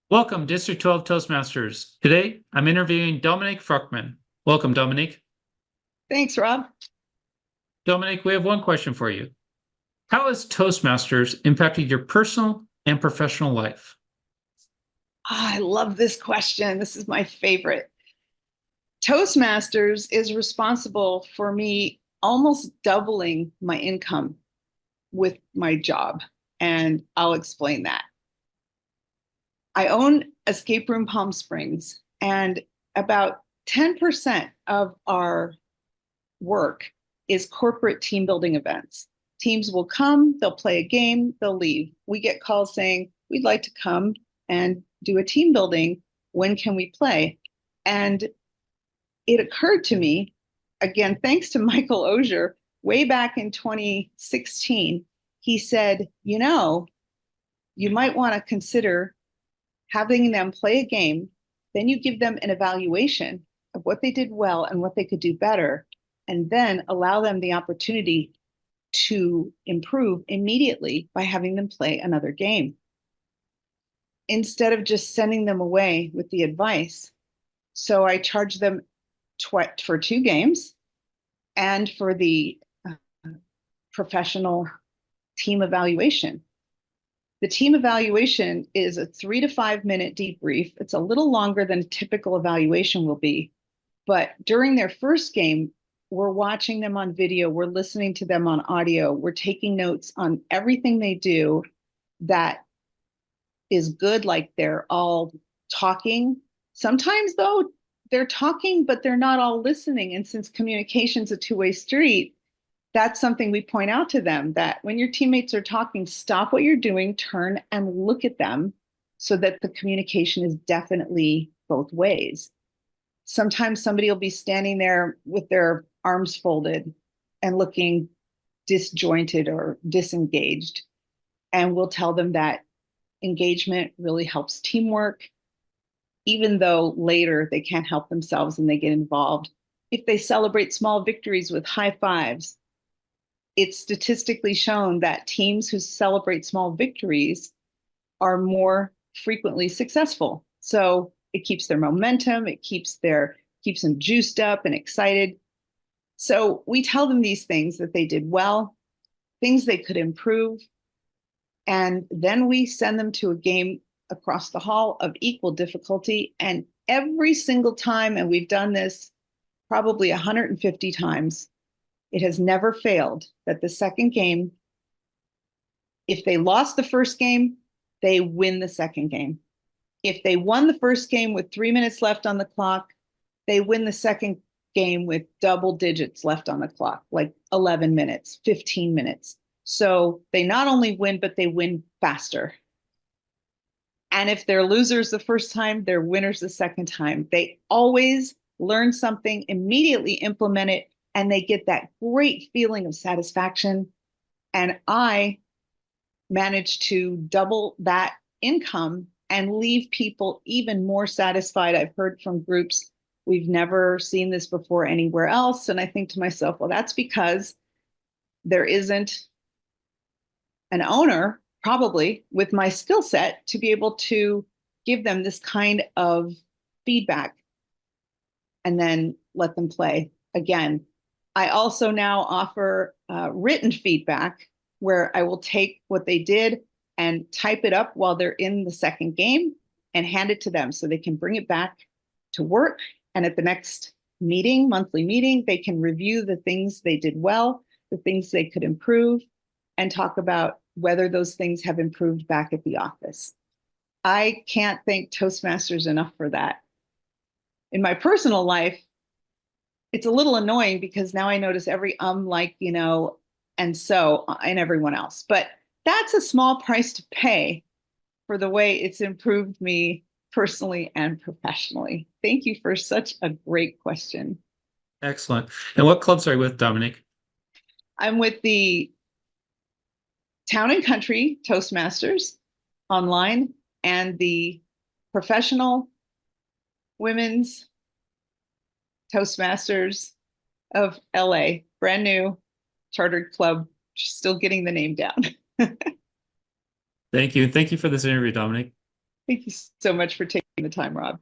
Welcome, District 12 Toastmasters. Today, I'm interviewing Dominique Fruchtman. Welcome, Dominique. Thanks, Rob. Dominique, we have one question for you. How has Toastmasters impacted your personal and professional life? I love this question. This is my favorite. Toastmasters is responsible for me almost doubling my income with my job, and I'll explain that. I own Escape Room Palm Springs, and about 10% of our work is corporate team building events. Teams will come, they'll play a game, they'll leave. We get calls saying, we'd like to come and do a team building. When can we play? And it occurred to me, again, thanks to Michael Osier, way back in 2016, he said, you might want to consider having them play a game, then you give them an evaluation of what they did well and what they could do better, and then allow them the opportunity to improve immediately by having them play another game. Instead of just sending them away with the advice. So I charge them for 2 games and for the professional team evaluation. The team evaluation is a 3 to 5 minute debrief. It's a little longer than a typical evaluation will be. But during their first game, we're watching them on video, we're listening to them on audio, we're taking notes on everything they do that is good, like they're all talking. Sometimes, though, they're talking, but they're not all listening. And since communication's a two-way street, that's something we point out to them, that when your teammates are talking, stop what you're doing, turn and look at them so that the communication is definitely both ways. Sometimes somebody will be standing there with their arms folded and looking disjointed or disengaged. And we'll tell them that engagement really helps teamwork, even though later they can't help themselves and they get involved. If they celebrate small victories with high fives, it's statistically shown that teams who celebrate small victories are more frequently successful. So it keeps their momentum, it keeps them juiced up and excited. So we tell them these things that they did well, things they could improve, and then we send them to a game across the hall of equal difficulty. And every single time, and we've done this probably 150 times, it has never failed that the second game, if they lost the first game, they win the second game. If they won the first game with 3 minutes left on the clock, they win the second game with double digits left on the clock, like 11 minutes, 15 minutes. So they not only win, but they win faster. And if they're losers the first time, they're winners the second time. They always learn something, immediately implement it, and they get that great feeling of satisfaction. And I managed to double that income and leave people even more satisfied. I've heard from groups, we've never seen this before anywhere else. And I think to myself, well, that's because there isn't an owner, probably with my skill set, to be able to give them this kind of feedback and then let them play again. I also now offer written feedback where I will take what they did and type it up while they're in the second game and hand it to them so they can bring it back to work. And at the next meeting, monthly meeting, they can review the things they did well, the things they could improve, and talk about whether those things have improved back at the office. I can't thank Toastmasters enough for that. In my personal life, it's a little annoying because now I notice every like, and so, and everyone else. But that's a small price to pay for the way it's improved me personally and professionally. Thank you for such a great question. Excellent. And what clubs are you with, Dominique? I'm with the Town and Country Toastmasters online and the professional women's Toastmasters of LA, brand new chartered club, still getting the name down. Thank you. Thank you for this interview, Dominique. Thank you so much for taking the time, Rob.